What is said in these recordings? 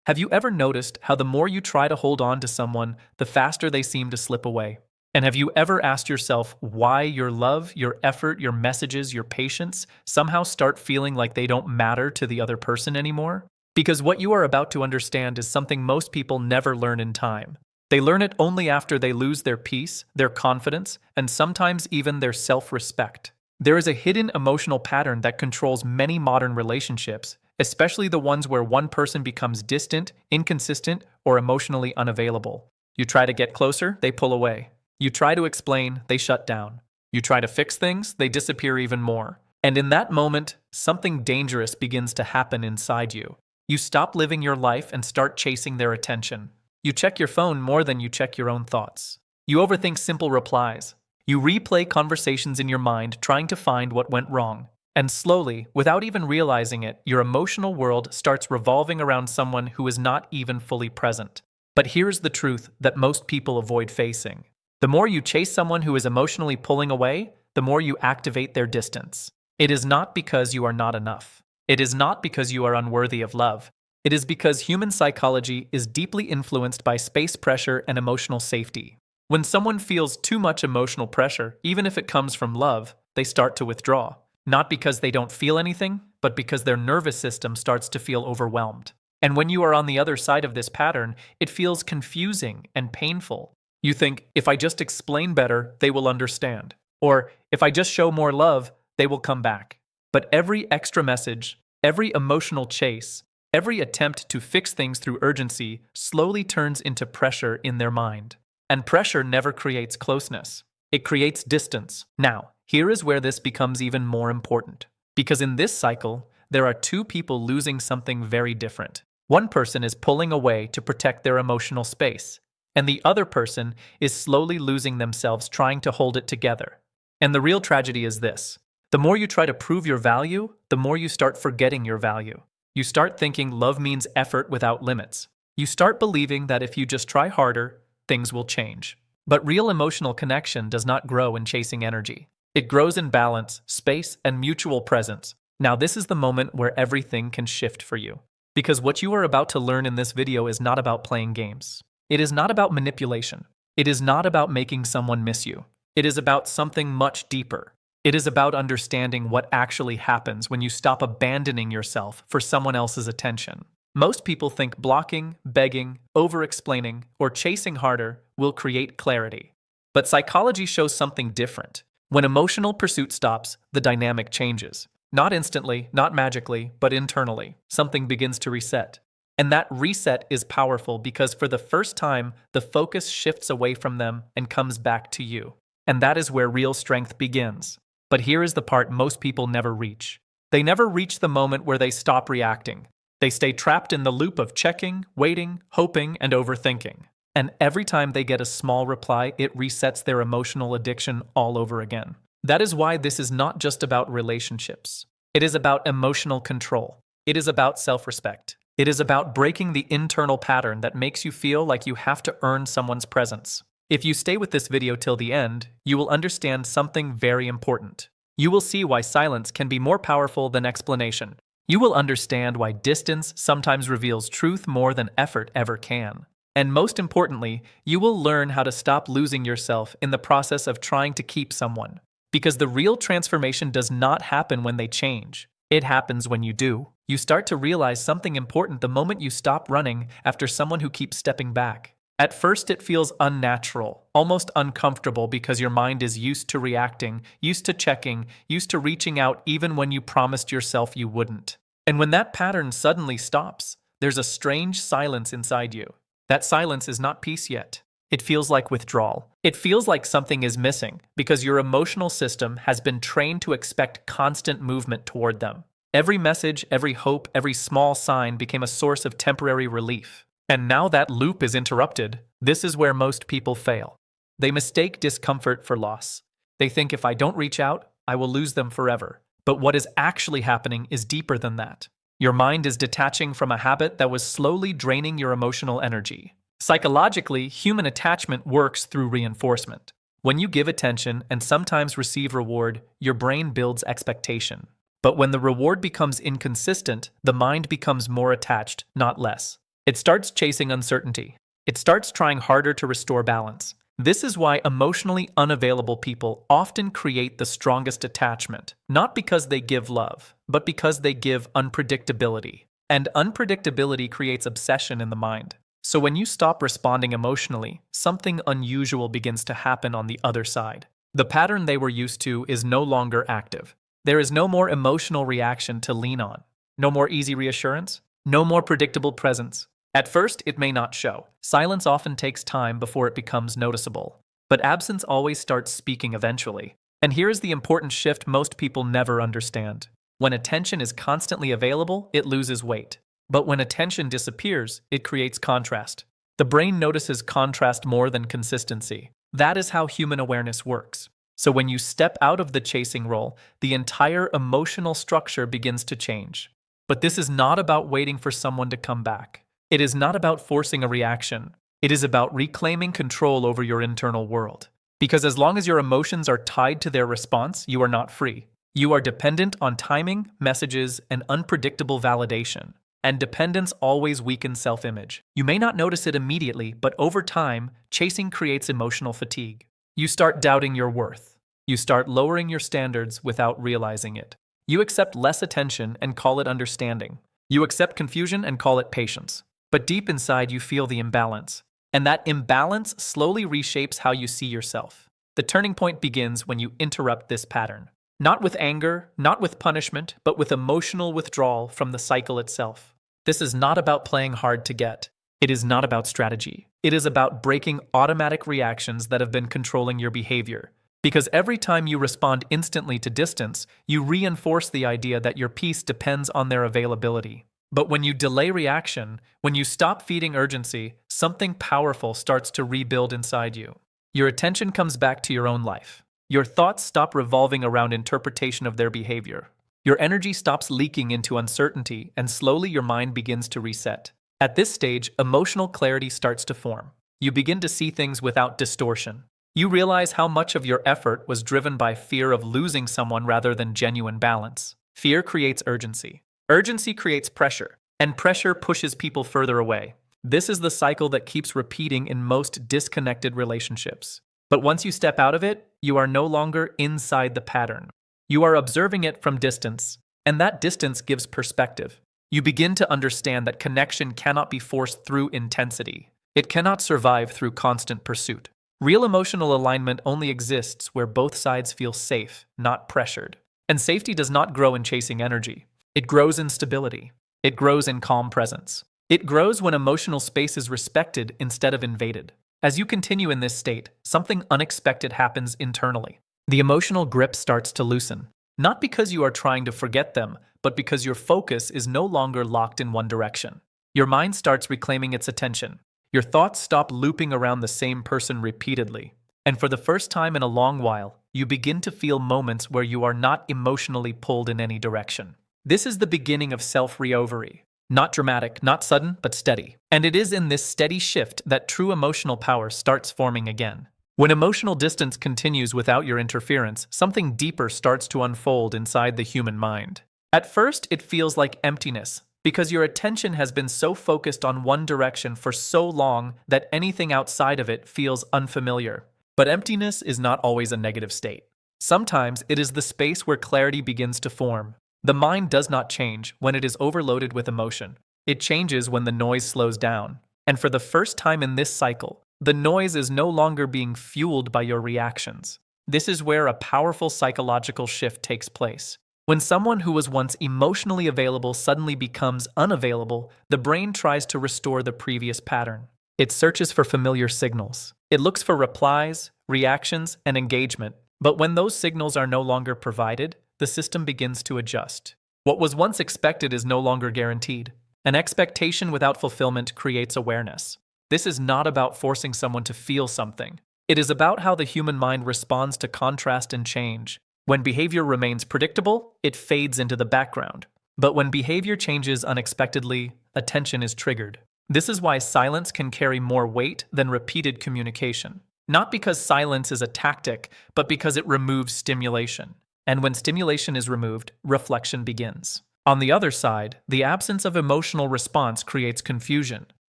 Have you ever noticed how the more you try to hold on to someone, the faster they seem to slip away? And have you ever asked yourself why your love, your effort, your messages, your patience somehow start feeling like they don't matter to the other person anymore? Because what you are about to understand is something most people never learn in time. They learn it only after they lose their peace, their confidence, and sometimes even their self-respect. There is a hidden emotional pattern that controls many modern relationships, especially the ones where one person becomes distant, inconsistent, or emotionally unavailable. You try to get closer, they pull away. You try to explain, they shut down. You try to fix things, they disappear even more. And in that moment, something dangerous begins to happen inside you. You stop living your life and start chasing their attention. You check your phone more than you check your own thoughts. You overthink simple replies. You replay conversations in your mind, trying to find what went wrong. And slowly, without even realizing it, your emotional world starts revolving around someone who is not even fully present. But here's the truth that most people avoid facing. The more you chase someone who is emotionally pulling away, the more you activate their distance. It is not because you are not enough. It is not because you are unworthy of love. It is because human psychology is deeply influenced by space pressure and emotional safety. When someone feels too much emotional pressure, even if it comes from love, they start to withdraw. Not because they don't feel anything, but because their nervous system starts to feel overwhelmed. And when you are on the other side of this pattern, it feels confusing and painful. You think, if I just explain better, they will understand. Or, if I just show more love, they will come back. But every extra message, every emotional chase, every attempt to fix things through urgency slowly turns into pressure in their mind. And pressure never creates closeness. It creates distance. Now, here is where this becomes even more important. Because in this cycle, there are two people losing something very different. One person is pulling away to protect their emotional space, and the other person is slowly losing themselves trying to hold it together. And the real tragedy is this. The more you try to prove your value, the more you start forgetting your value. You start thinking love means effort without limits. You start believing that if you just try harder, things will change. But real emotional connection does not grow in chasing energy. It grows in balance, space, and mutual presence. Now this is the moment where everything can shift for you. Because what you are about to learn in this video is not about playing games. It is not about manipulation. It is not about making someone miss you. It is about something much deeper. It is about understanding what actually happens when you stop abandoning yourself for someone else's attention. Most people think blocking, begging, over-explaining, or chasing harder will create clarity. But psychology shows something different. When emotional pursuit stops, the dynamic changes. Not instantly, not magically, but internally. Something begins to reset. And that reset is powerful because for the first time, the focus shifts away from them and comes back to you. And that is where real strength begins. But here is the part most people never reach. They never reach the moment where they stop reacting. They stay trapped in the loop of checking, waiting, hoping, and overthinking. And every time they get a small reply, it resets their emotional addiction all over again. That is why this is not just about relationships. It is about emotional control. It is about self-respect. It is about breaking the internal pattern that makes you feel like you have to earn someone's presence. If you stay with this video till the end, you will understand something very important. You will see why silence can be more powerful than explanation. You will understand why distance sometimes reveals truth more than effort ever can. And most importantly, you will learn how to stop losing yourself in the process of trying to keep someone. Because the real transformation does not happen when they change. It happens when you do. You start to realize something important the moment you stop running after someone who keeps stepping back. At first it feels unnatural, almost uncomfortable because your mind is used to reacting, used to checking, used to reaching out even when you promised yourself you wouldn't. And when that pattern suddenly stops, there's a strange silence inside you. That silence is not peace yet. It feels like withdrawal. It feels like something is missing because your emotional system has been trained to expect constant movement toward them. Every message, every hope, every small sign became a source of temporary relief. And now that loop is interrupted, this is where most people fail. They mistake discomfort for loss. They think if I don't reach out, I will lose them forever. But what is actually happening is deeper than that. Your mind is detaching from a habit that was slowly draining your emotional energy. Psychologically, human attachment works through reinforcement. When you give attention and sometimes receive reward, your brain builds expectation. But when the reward becomes inconsistent, the mind becomes more attached, not less. It starts chasing uncertainty. It starts trying harder to restore balance. This is why emotionally unavailable people often create the strongest attachment, not because they give love, but because they give unpredictability. And unpredictability creates obsession in the mind. So when you stop responding emotionally, something unusual begins to happen on the other side. The pattern they were used to is no longer active. There is no more emotional reaction to lean on. No more easy reassurance. No more predictable presence. At first, it may not show. Silence often takes time before it becomes noticeable. But absence always starts speaking eventually. And here is the important shift most people never understand. When attention is constantly available, it loses weight. But when attention disappears, it creates contrast. The brain notices contrast more than consistency. That is how human awareness works. So when you step out of the chasing role, the entire emotional structure begins to change. But this is not about waiting for someone to come back. It is not about forcing a reaction. It is about reclaiming control over your internal world. Because as long as your emotions are tied to their response, you are not free. You are dependent on timing, messages, and unpredictable validation. And dependence always weakens self-image. You may not notice it immediately, but over time, chasing creates emotional fatigue. You start doubting your worth. You start lowering your standards without realizing it. You accept less attention and call it understanding. You accept confusion and call it patience. But deep inside, you feel the imbalance. And that imbalance slowly reshapes how you see yourself. The turning point begins when you interrupt this pattern. Not with anger, not with punishment, but with emotional withdrawal from the cycle itself. This is not about playing hard to get. It is not about strategy. It is about breaking automatic reactions that have been controlling your behavior. Because every time you respond instantly to distance, you reinforce the idea that your peace depends on their availability. But when you delay reaction, when you stop feeding urgency, something powerful starts to rebuild inside you. Your attention comes back to your own life. Your thoughts stop revolving around interpretation of their behavior. Your energy stops leaking into uncertainty, and slowly your mind begins to reset. At this stage, emotional clarity starts to form. You begin to see things without distortion. You realize how much of your effort was driven by fear of losing someone rather than genuine balance. Fear creates urgency. Urgency creates pressure, and pressure pushes people further away. This is the cycle that keeps repeating in most disconnected relationships. But once you step out of it, you are no longer inside the pattern. You are observing it from distance, and that distance gives perspective. You begin to understand that connection cannot be forced through intensity. It cannot survive through constant pursuit. Real emotional alignment only exists where both sides feel safe, not pressured. And safety does not grow in chasing energy. It grows in stability. It grows in calm presence. It grows when emotional space is respected instead of invaded. As you continue in this state, something unexpected happens internally. The emotional grip starts to loosen. Not because you are trying to forget them, but because your focus is no longer locked in one direction. Your mind starts reclaiming its attention. Your thoughts stop looping around the same person repeatedly. And for the first time in a long while, you begin to feel moments where you are not emotionally pulled in any direction. This is the beginning of self-reovery. Not dramatic, not sudden, but steady. And it is in this steady shift that true emotional power starts forming again. When emotional distance continues without your interference, something deeper starts to unfold inside the human mind. At first, it feels like emptiness, because your attention has been so focused on one direction for so long that anything outside of it feels unfamiliar. But emptiness is not always a negative state. Sometimes it is the space where clarity begins to form. The mind does not change when it is overloaded with emotion. It changes when the noise slows down. And for the first time in this cycle, the noise is no longer being fueled by your reactions. This is where a powerful psychological shift takes place. When someone who was once emotionally available suddenly becomes unavailable, the brain tries to restore the previous pattern. It searches for familiar signals. It looks for replies, reactions, and engagement. But when those signals are no longer provided, the system begins to adjust. What was once expected is no longer guaranteed. An expectation without fulfillment creates awareness. This is not about forcing someone to feel something. It is about how the human mind responds to contrast and change. When behavior remains predictable, it fades into the background. But when behavior changes unexpectedly, attention is triggered. This is why silence can carry more weight than repeated communication. Not because silence is a tactic, but because it removes stimulation. And when stimulation is removed, reflection begins. On the other side, the absence of emotional response creates confusion.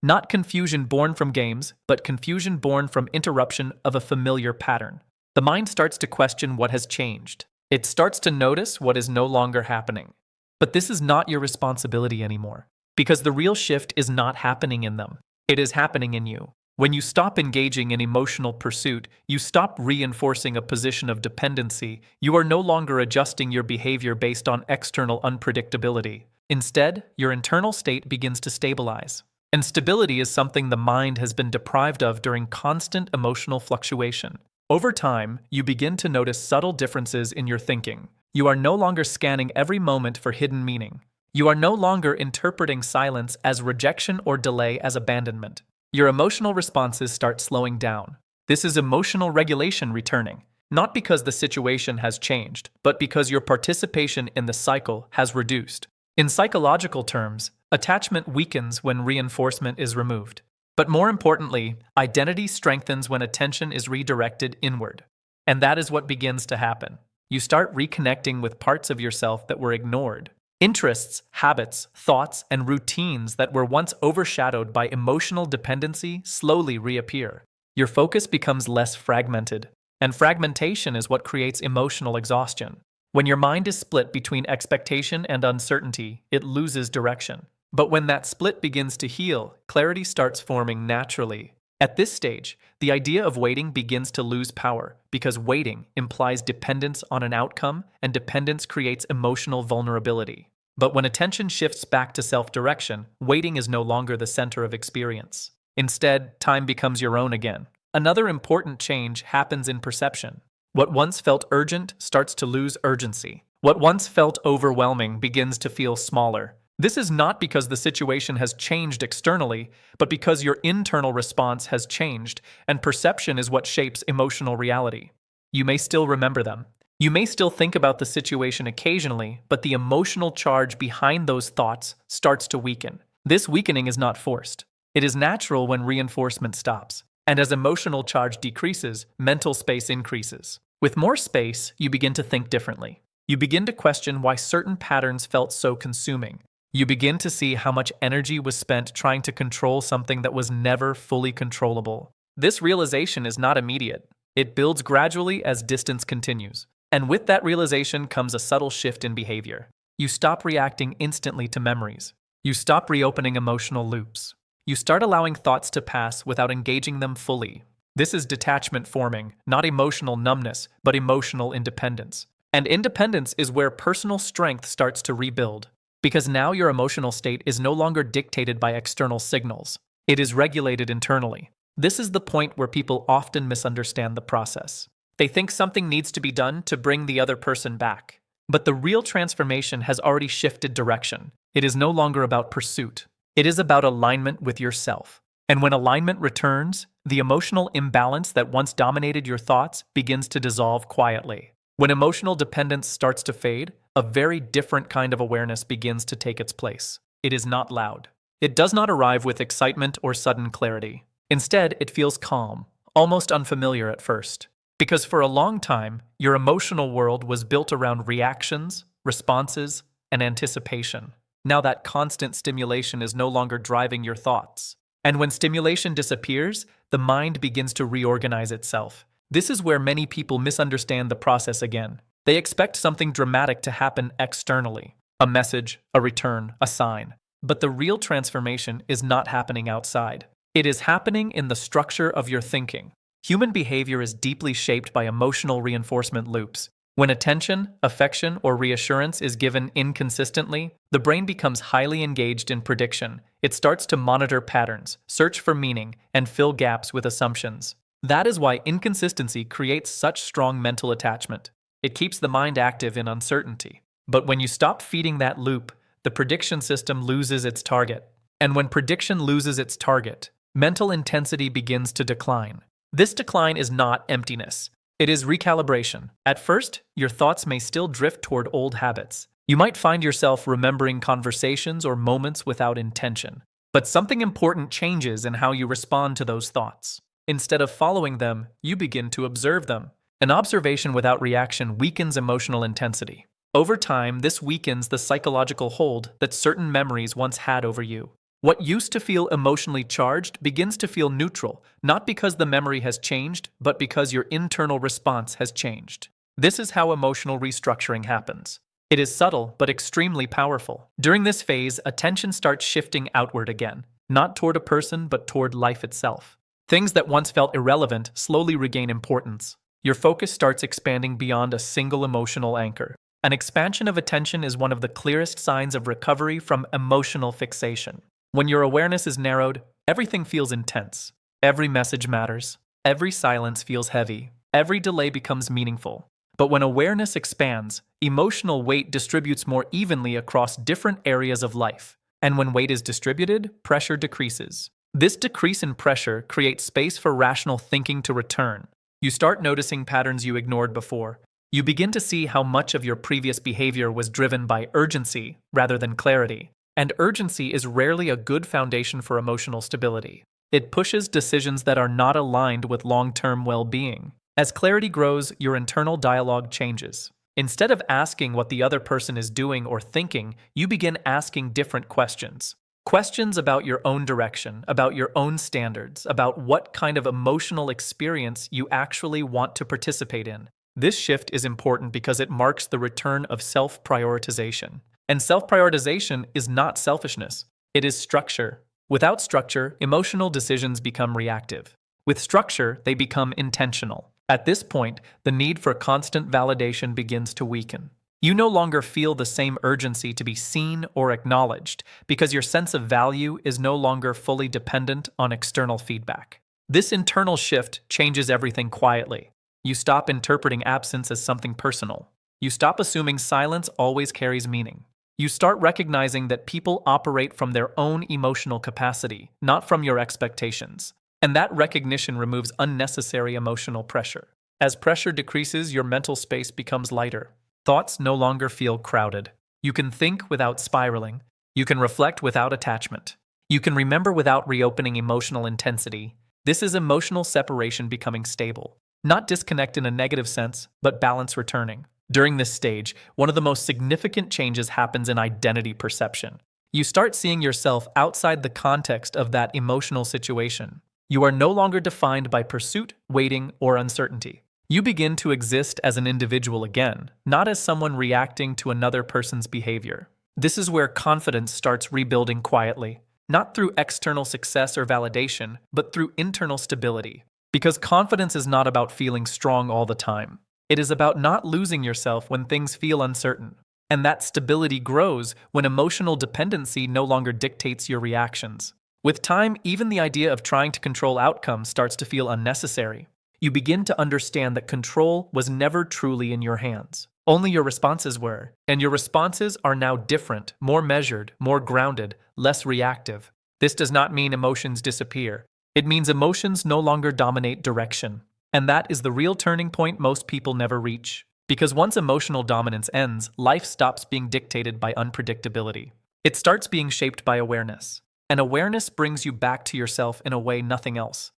Not confusion born from games, but confusion born from interruption of a familiar pattern. The mind starts to question what has changed. It starts to notice what is no longer happening. But this is not your responsibility anymore, because the real shift is not happening in them. It is happening in you. When you stop engaging in emotional pursuit, you stop reinforcing a position of dependency. You are no longer adjusting your behavior based on external unpredictability. Instead, your internal state begins to stabilize. And stability is something the mind has been deprived of during constant emotional fluctuation. Over time, you begin to notice subtle differences in your thinking. You are no longer scanning every moment for hidden meaning. You are no longer interpreting silence as rejection or delay as abandonment. Your emotional responses start slowing down. This is emotional regulation returning, not because the situation has changed, but because your participation in the cycle has reduced. In psychological terms, attachment weakens when reinforcement is removed. But more importantly, identity strengthens when attention is redirected inward. And that is what begins to happen. You start reconnecting with parts of yourself that were ignored. Interests, habits, thoughts, and routines that were once overshadowed by emotional dependency slowly reappear. Your focus becomes less fragmented, and fragmentation is what creates emotional exhaustion. When your mind is split between expectation and uncertainty, it loses direction. But when that split begins to heal, clarity starts forming naturally. At this stage, the idea of waiting begins to lose power, because waiting implies dependence on an outcome, and dependence creates emotional vulnerability. But when attention shifts back to self-direction, waiting is no longer the center of experience. Instead, time becomes your own again. Another important change happens in perception. What once felt urgent starts to lose urgency. What once felt overwhelming begins to feel smaller. This is not because the situation has changed externally, but because your internal response has changed, and perception is what shapes emotional reality. You may still remember them. You may still think about the situation occasionally, but the emotional charge behind those thoughts starts to weaken. This weakening is not forced. It is natural when reinforcement stops. And as emotional charge decreases, mental space increases. With more space, you begin to think differently. You begin to question why certain patterns felt so consuming. You begin to see how much energy was spent trying to control something that was never fully controllable. This realization is not immediate. It builds gradually as distance continues. And with that realization comes a subtle shift in behavior. You stop reacting instantly to memories. You stop reopening emotional loops. You start allowing thoughts to pass without engaging them fully. This is detachment forming, not emotional numbness, but emotional independence. And independence is where personal strength starts to rebuild. Because now your emotional state is no longer dictated by external signals. It is regulated internally. This is the point where people often misunderstand the process. They think something needs to be done to bring the other person back. But the real transformation has already shifted direction. It is no longer about pursuit. It is about alignment with yourself. And when alignment returns, the emotional imbalance that once dominated your thoughts begins to dissolve quietly. When emotional dependence starts to fade, a very different kind of awareness begins to take its place. It is not loud. It does not arrive with excitement or sudden clarity. Instead, it feels calm, almost unfamiliar at first. Because for a long time, your emotional world was built around reactions, responses, and anticipation. Now that constant stimulation is no longer driving your thoughts. And when stimulation disappears, the mind begins to reorganize itself. This is where many people misunderstand the process again. They expect something dramatic to happen externally. A message, a return, a sign. But the real transformation is not happening outside. It is happening in the structure of your thinking. Human behavior is deeply shaped by emotional reinforcement loops. When attention, affection, or reassurance is given inconsistently, the brain becomes highly engaged in prediction. It starts to monitor patterns, search for meaning, and fill gaps with assumptions. That is why inconsistency creates such strong mental attachment. It keeps the mind active in uncertainty. But when you stop feeding that loop, the prediction system loses its target. And when prediction loses its target, mental intensity begins to decline. This decline is not emptiness. It is recalibration. At first, your thoughts may still drift toward old habits. You might find yourself remembering conversations or moments without intention. But something important changes in how you respond to those thoughts. Instead of following them, you begin to observe them. An observation without reaction weakens emotional intensity. Over time, this weakens the psychological hold that certain memories once had over you. What used to feel emotionally charged begins to feel neutral, not because the memory has changed, but because your internal response has changed. This is how emotional restructuring happens. It is subtle, but extremely powerful. During this phase, attention starts shifting outward again, not toward a person, but toward life itself. Things that once felt irrelevant slowly regain importance. Your focus starts expanding beyond a single emotional anchor. An expansion of attention is one of the clearest signs of recovery from emotional fixation. When your awareness is narrowed, everything feels intense. Every message matters. Every silence feels heavy. Every delay becomes meaningful. But when awareness expands, emotional weight distributes more evenly across different areas of life. And when weight is distributed, pressure decreases. This decrease in pressure creates space for rational thinking to return. You start noticing patterns you ignored before. You begin to see how much of your previous behavior was driven by urgency rather than clarity. And urgency is rarely a good foundation for emotional stability. It pushes decisions that are not aligned with long-term well-being. As clarity grows, your internal dialogue changes. Instead of asking what the other person is doing or thinking, you begin asking different questions. Questions about your own direction, about your own standards, about what kind of emotional experience you actually want to participate in. This shift is important because it marks the return of self-prioritization. And self-prioritization is not selfishness. It is structure. Without structure, emotional decisions become reactive. With structure, they become intentional. At this point, the need for constant validation begins to weaken. You no longer feel the same urgency to be seen or acknowledged because your sense of value is no longer fully dependent on external feedback. This internal shift changes everything quietly. You stop interpreting absence as something personal. You stop assuming silence always carries meaning. You start recognizing that people operate from their own emotional capacity, not from your expectations. And that recognition removes unnecessary emotional pressure. As pressure decreases, your mental space becomes lighter. Thoughts no longer feel crowded. You can think without spiraling. You can reflect without attachment. You can remember without reopening emotional intensity. This is emotional separation becoming stable. Not disconnect in a negative sense, but balance returning. During this stage, one of the most significant changes happens in identity perception. You start seeing yourself outside the context of that emotional situation. You are no longer defined by pursuit, waiting, or uncertainty. You begin to exist as an individual again, not as someone reacting to another person's behavior. This is where confidence starts rebuilding quietly, not through external success or validation, but through internal stability. Because confidence is not about feeling strong all the time. It is about not losing yourself when things feel uncertain. And that stability grows when emotional dependency no longer dictates your reactions. With time, even the idea of trying to control outcomes starts to feel unnecessary. You begin to understand that control was never truly in your hands. Only your responses were. And your responses are now different, more measured, more grounded, less reactive. This does not mean emotions disappear. It means emotions no longer dominate direction. And that is the real turning point most people never reach. Because once emotional dominance ends, life stops being dictated by unpredictability. It starts being shaped by awareness. And awareness brings you back to yourself in a way nothing else